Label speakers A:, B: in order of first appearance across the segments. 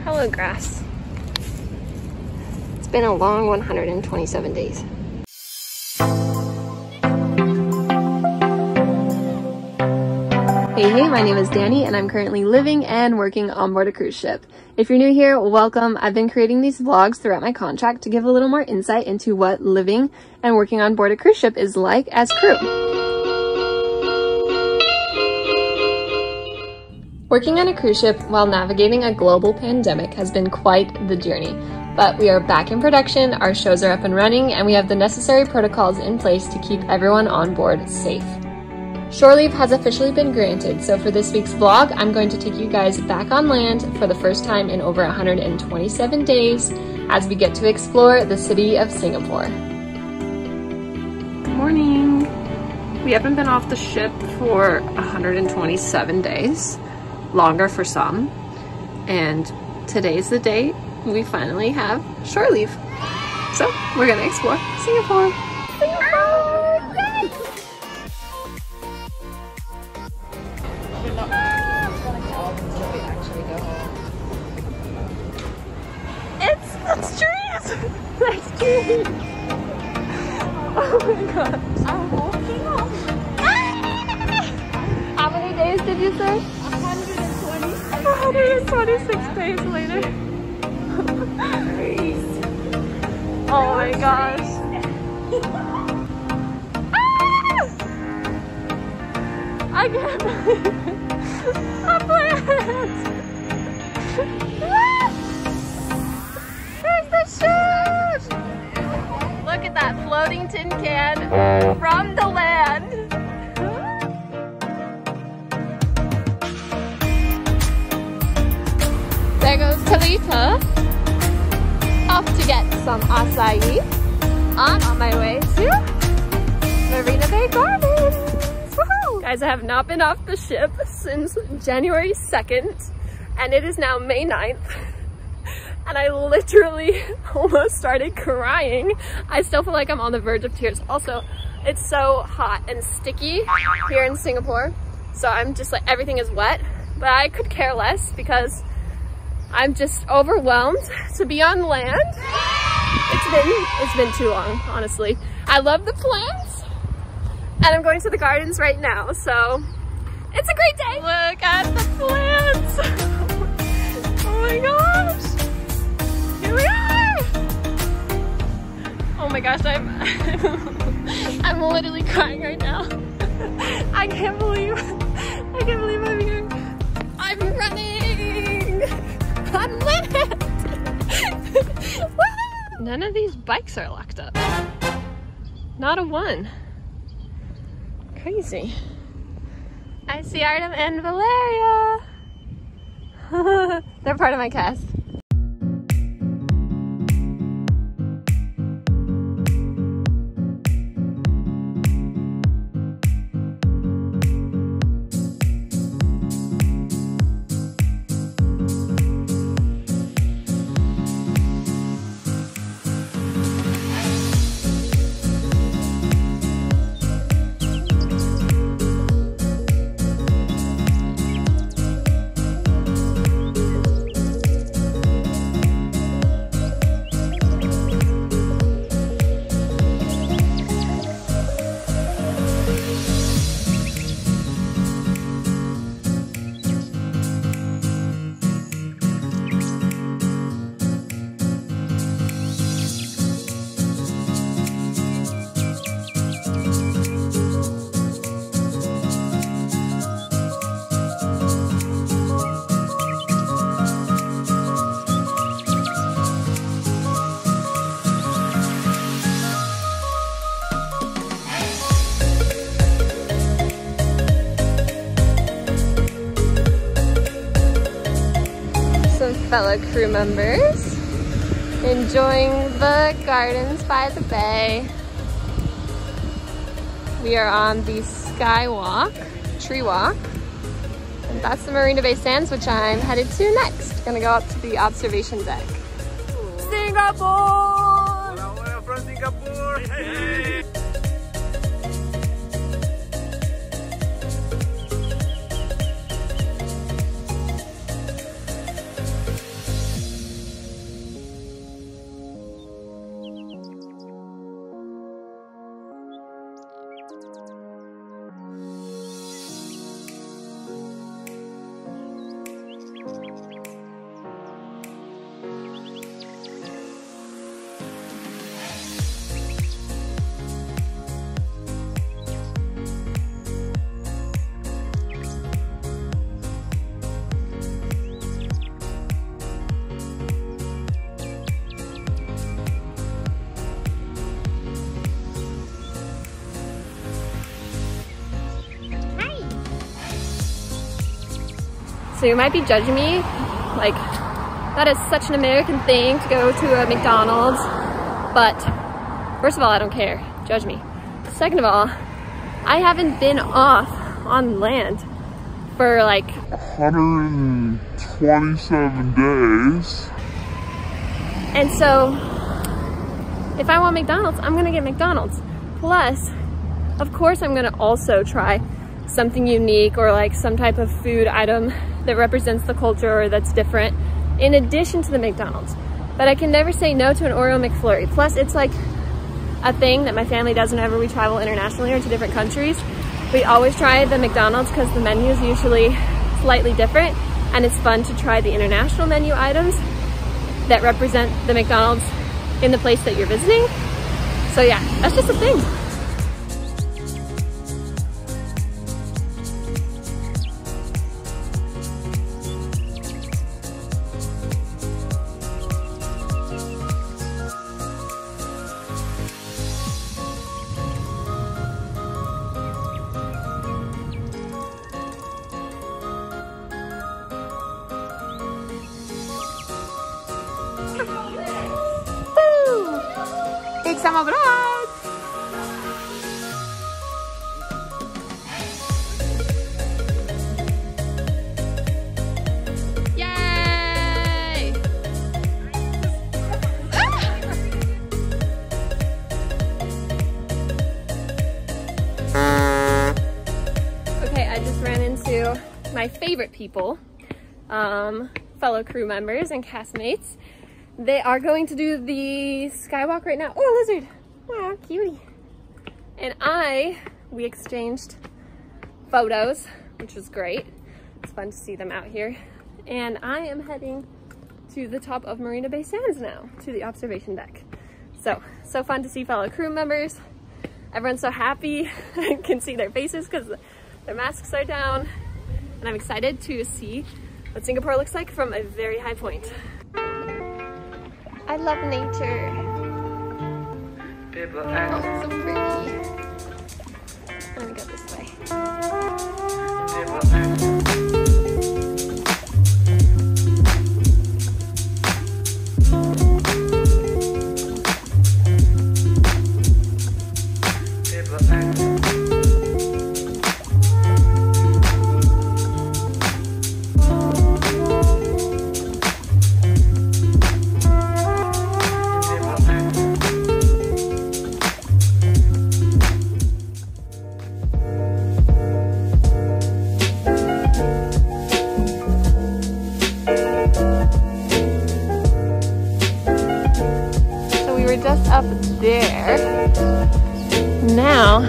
A: Hello, grass. It's been a long 127 days. Hey, my name is Dani and I'm currently living and working on board a cruise ship. If you're new here, welcome. I've been creating these vlogs throughout my contract to give a little more insight into what living and working on board a cruise ship is like as crew. Working on a cruise ship while navigating a global pandemic has been quite the journey, but we are back in production, our shows are up and running, and we have the necessary protocols in place to keep everyone on board safe. Shoreleave has officially been granted, so for this week's vlog, I'm going to take you guys back on land for the first time in over 127 days as we get to explore the city of Singapore. Good morning. We haven't been off the ship for 127 days, longer for some, and today's the day we finally have shore leave. So we're gonna explore Singapore. It's trees! There's trees! Oh my god. I'm walking home. How many days did you say? 126 days later. Oh my gosh. I can't believe it. A plant! There's the ship! Look at that floating tin can from the land. There goes Talita, off to get some acai. I'm on my way to Marina Bay Gardens. Woohoo! Guys, I have not been off the ship since January 2nd, and it is now May 9th. And I literally almost started crying. I still feel like I'm on the verge of tears. Also, it's so hot and sticky here in Singapore, so I'm just like, everything is wet, but I could care less because I'm just overwhelmed to be on land. It's been too long, honestly. I love the plants, and I'm going to the gardens right now, so it's a great day. Look at the plants. Oh my gosh. Here we are! Oh my gosh, I'm literally crying right now. I can't believe I'm here. I'm running! I'm lit! None of these bikes are locked up. Not a one. Crazy. I see Artem and Valeria. They're part of my cast. Fellow crew members enjoying the gardens by the bay. We are on the skywalk, tree walk, and that's the Marina Bay Sands, which I'm headed to next. Gonna go up to the observation deck. Singapore! Hola, from Singapore! Hey. So you might be judging me, like, that is such an American thing to go to a McDonald's. But first of all, I don't care. Judge me. Second of all, I haven't been off on land for like
B: 127 days.
A: And so if I want McDonald's, I'm gonna get McDonald's. Plus, of course, I'm gonna also try something unique or like some type of food item that represents the culture or that's different in addition to the McDonald's. But I can never say no to an Oreo McFlurry. Plus, it's like a thing that my family does whenever we travel internationally or to different countries. We always try the McDonald's because the menu is usually slightly different, and it's fun to try the international menu items that represent the McDonald's in the place that you're visiting. So yeah, that's just a thing.
C: Take some abroad.
A: Yay! Okay, I just ran into my favorite people, fellow crew members and castmates. They are going to do the skywalk right now. Oh, lizard! Wow, cutie. And we exchanged photos, which was great. It's fun to see them out here. And I am heading to the top of Marina Bay Sands now, to the observation deck. So fun to see fellow crew members. Everyone's so happy. I can see their faces because their masks are down. And I'm excited to see what Singapore looks like from a very high point. I love nature. Oh, it's so pretty. Let me go this way. Just up there. Now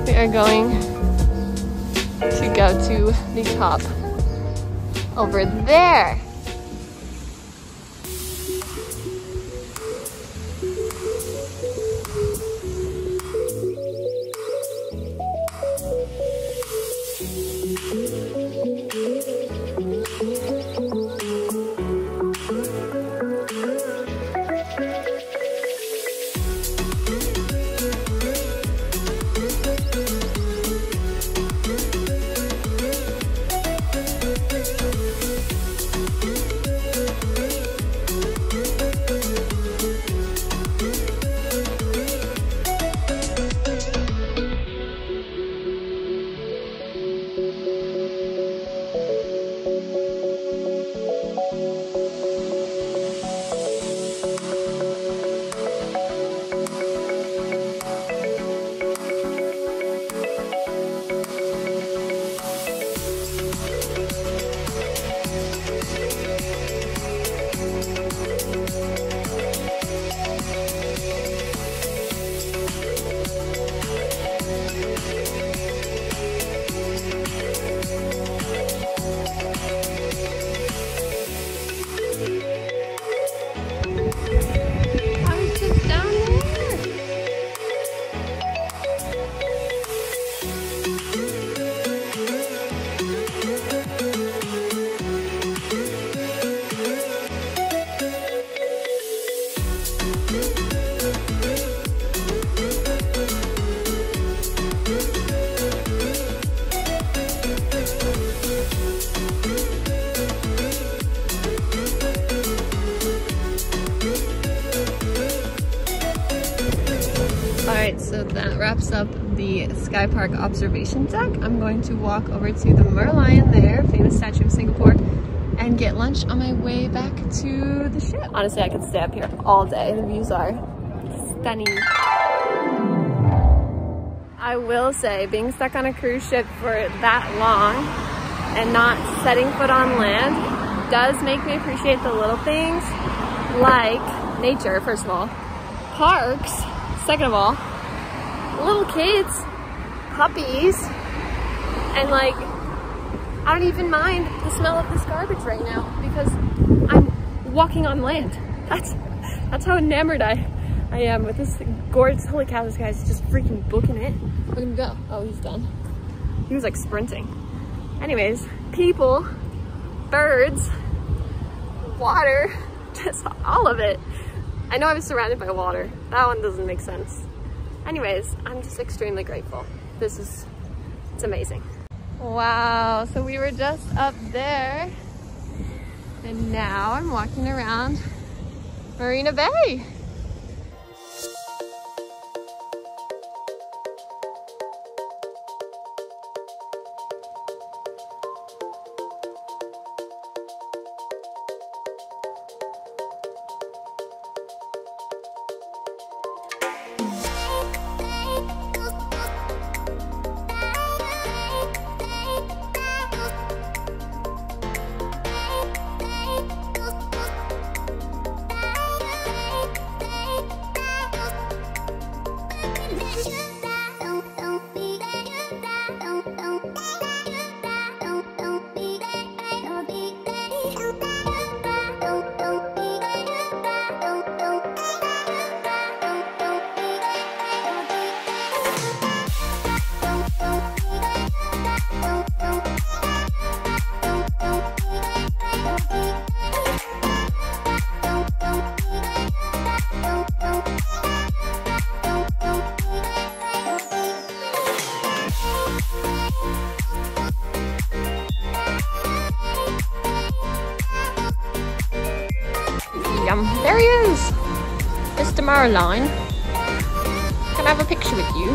A: we are going to go to the top over there. so that wraps up the Sky Park observation deck. I'm going to walk over to the Merlion there, famous statue of Singapore, and get lunch on my way back to the ship. Honestly, I could stay up here all day. The views are stunning. I will say, being stuck on a cruise ship for that long and not setting foot on land does make me appreciate the little things, like nature, first of all, parks, second of all, little kids, puppies, and like, I don't even mind the smell of this garbage right now because I'm walking on land. That's how enamored I am with this gorgeous. Holy cow, this guy's just freaking booking it. Look at him go. Oh, he's done. He was like sprinting. Anyways, people, birds, water, just all of it. I know I was surrounded by water. That one doesn't make sense. Anyways, I'm just extremely grateful. It's amazing. Wow, so we were just up there and now I'm walking around Marina Bay. There he is, Mr. Merlion. Can I have a picture with you?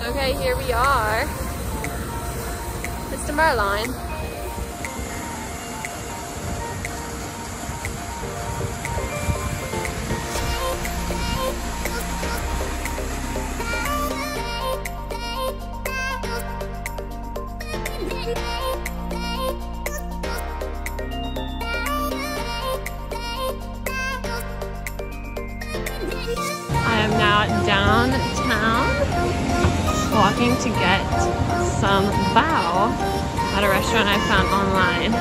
A: Okay, here we are, Mr. Merlion. I am now downtown, walking to get some bao at a restaurant I found online,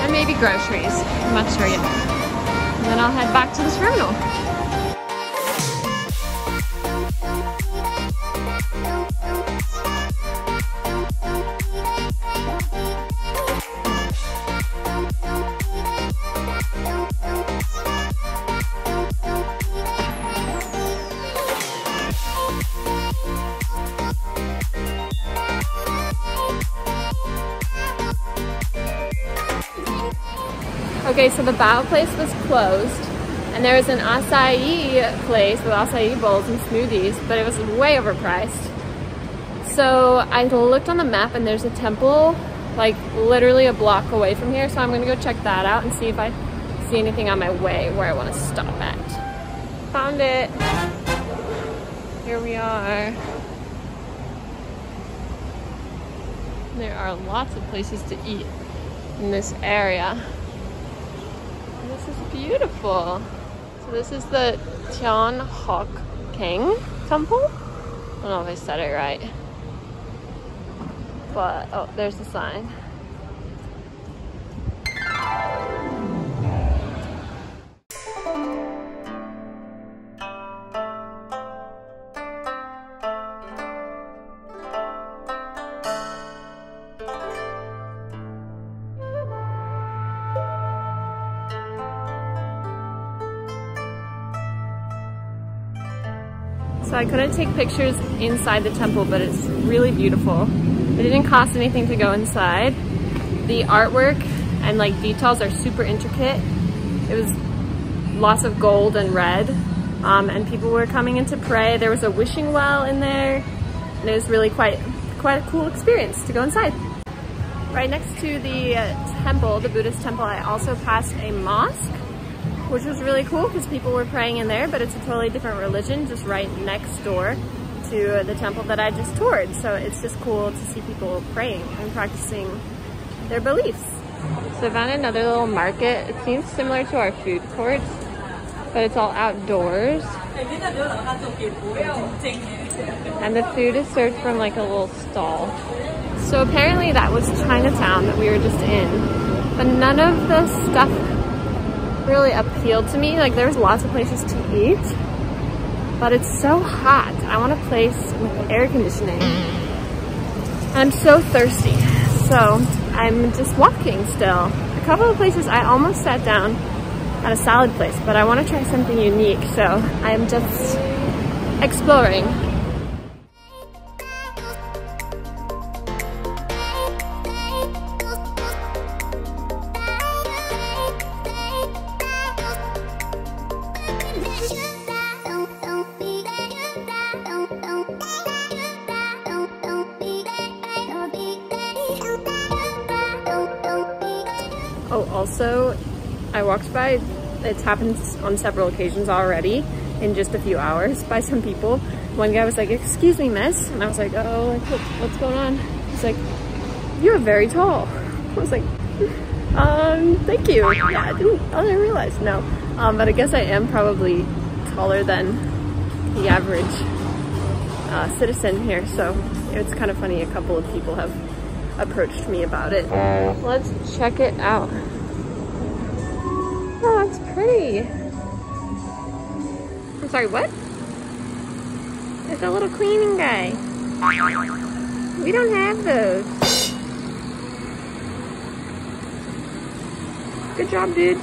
A: and maybe groceries, I'm not sure yet. And then I'll head back to the terminal. Okay, so the bao place was closed, and there was an acai place with acai bowls and smoothies, but it was way overpriced. So I looked on the map and there's a temple like literally a block away from here, so I'm gonna go check that out and see if I see anything on my way where I want to stop at. Found it. Here we are. There are lots of places to eat in this area. This is beautiful. So this is the Tian Hock King Temple. I don't know if I said it right. But, oh, there's the sign. So I couldn't take pictures inside the temple, but it's really beautiful. It didn't cost anything to go inside. The artwork and like details are super intricate. It was lots of gold and red, and people were coming in to pray. There was a wishing well in there, and it was really quite a cool experience to go inside. Right next to the temple, the Buddhist temple, I also passed a mosque, which was really cool because people were praying in there, but it's a totally different religion just right next door to the temple that I just toured. So it's just cool to see people praying and practicing their beliefs. So I found another little market. It seems similar to our food courts, but it's all outdoors. And the food is served from like a little stall. So apparently that was Chinatown that we were just in, but none of the stuff really appealed to me. Like there was lots of places to eat, but it's so hot. I want a place with air conditioning. I'm so thirsty, so I'm just walking still. A couple of places I almost sat down at a salad place, but I want to try something unique, so I'm just exploring. Oh, also, I walked by, it's happened on several occasions already in just a few hours by some people. One guy was like, "Excuse me, miss," and I was like, "Oh, like, what's going on?" He's like, "You're very tall." I was like, thank you. Yeah, I didn't realize, no. But I guess I am probably taller than the average citizen here, so it's kind of funny. A couple of people have approached me about it. Let's check it out. Oh, it's pretty. I'm sorry, what? It's a little cleaning guy. We don't have those. Good job, dude.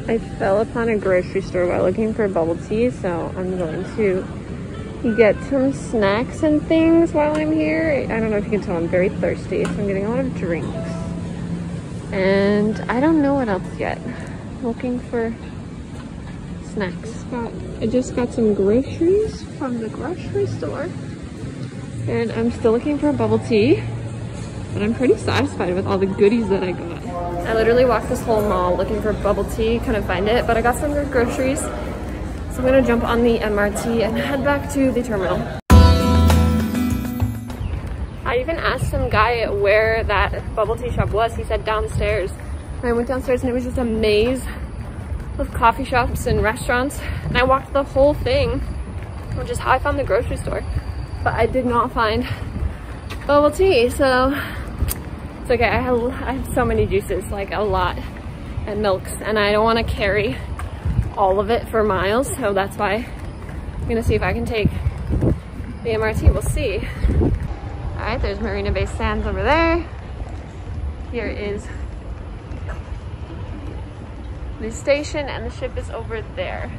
A: I fell upon a grocery store while looking for bubble tea, so I'm going to get some snacks and things while I'm here. I don't know if you can tell, I'm very thirsty, so I'm getting a lot of drinks. And I don't know what else yet. Looking for snacks. I just got some groceries from the grocery store. And I'm still looking for a bubble tea, but I'm pretty satisfied with all the goodies that I got. I literally walked this whole mall looking for bubble tea, couldn't find it, but I got some good groceries. So I'm gonna jump on the MRT and head back to the terminal. I even asked some guy where that bubble tea shop was. He said downstairs. And I went downstairs and it was just a maze of coffee shops and restaurants. And I walked the whole thing, which is how I found the grocery store. But I did not find bubble tea, so it's okay. I have so many juices, like a lot, and milks, and I don't want to carry all of it for miles, so that's why I'm gonna see if I can take the MRT. We'll see. All right, there's Marina Bay Sands over there. Here is the station, and the ship is over there.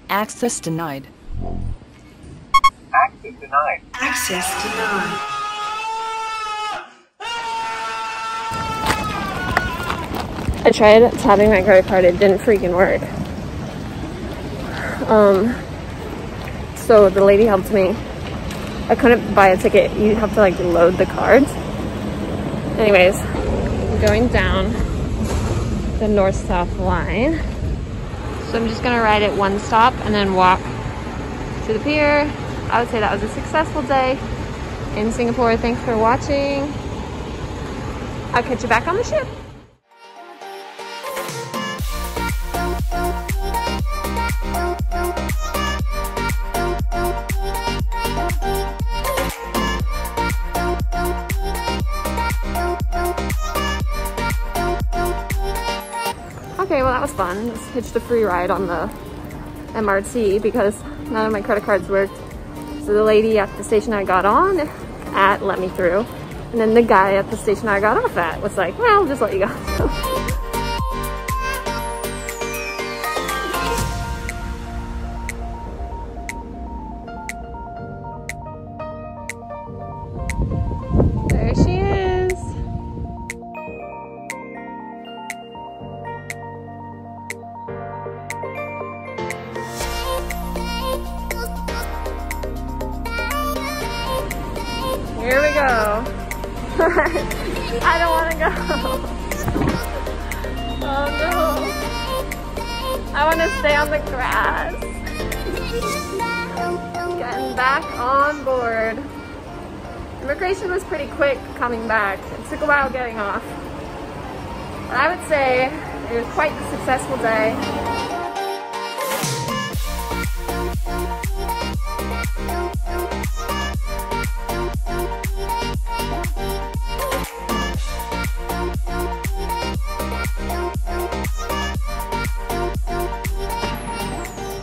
C: Access denied.
B: Access denied.
C: Access denied.
A: I tried tapping my credit card, it didn't freaking work. So the lady helped me. I couldn't buy a ticket, you have to like load the cards. Anyways, I'm going down the north-south line. So I'm just gonna ride it one stop and then walk to the pier. I would say that was a successful day in Singapore. Thanks for watching. I'll catch you back on the ship. Okay, well that was fun. Just hitched a free ride on the MRT because none of my credit cards worked. So the lady at the station I got on at let me through. And then the guy at the station I got off at was like, well, I'll just let you go. There she is. Here we go. I don't want to go. Oh no. I want to stay on the grass. Getting back on board. Immigration was pretty quick coming back. It took a while getting off. But I would say it was quite the successful day.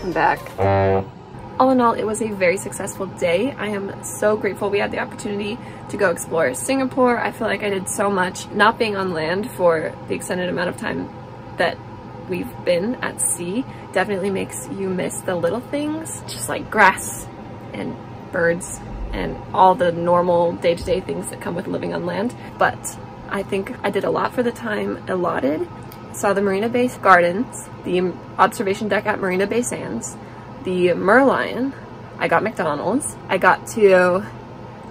A: I'm back. All in all, it was a very successful day. I am so grateful we had the opportunity to go explore Singapore. I feel like I did so much. Not being on land for the extended amount of time that we've been at sea definitely makes you miss the little things, just like grass and birds and all the normal day-to-day things that come with living on land. But I think I did a lot for the time allotted. Saw the Marina Bay Gardens, the observation deck at Marina Bay Sands, the Merlion. I got McDonald's. I got to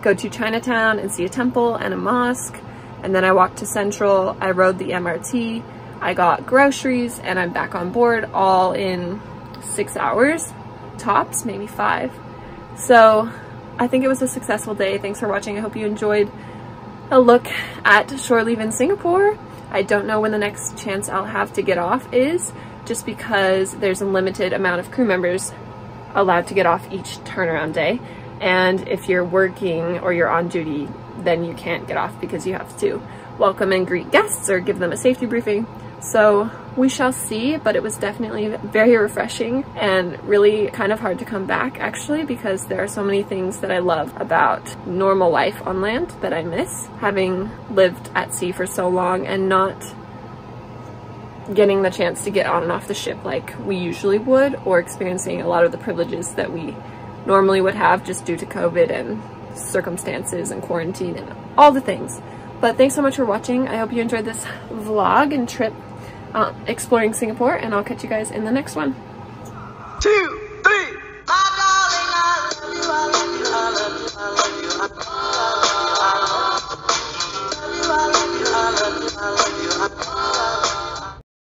A: go to Chinatown and see a temple and a mosque. And then I walked to Central. I rode the MRT. I got groceries and I'm back on board all in 6 hours, tops, maybe 5. So I think it was a successful day. Thanks for watching. I hope you enjoyed a look at Shoreleave in Singapore. I don't know when the next chance I'll have to get off is, just because there's a limited amount of crew members allowed to get off each turnaround day. And if you're working or you're on duty, then you can't get off because you have to welcome and greet guests or give them a safety briefing. So we shall see, but it was definitely very refreshing and really kind of hard to come back actually, because there are so many things that I love about normal life on land that I miss, having lived at sea for so long and not getting the chance to get on and off the ship like we usually would, or experiencing a lot of the privileges that we normally would have just due to COVID and circumstances and quarantine and all the things. But thanks so much for watching. I hope you enjoyed this vlog and trip exploring Singapore, and I'll catch you guys in the next one.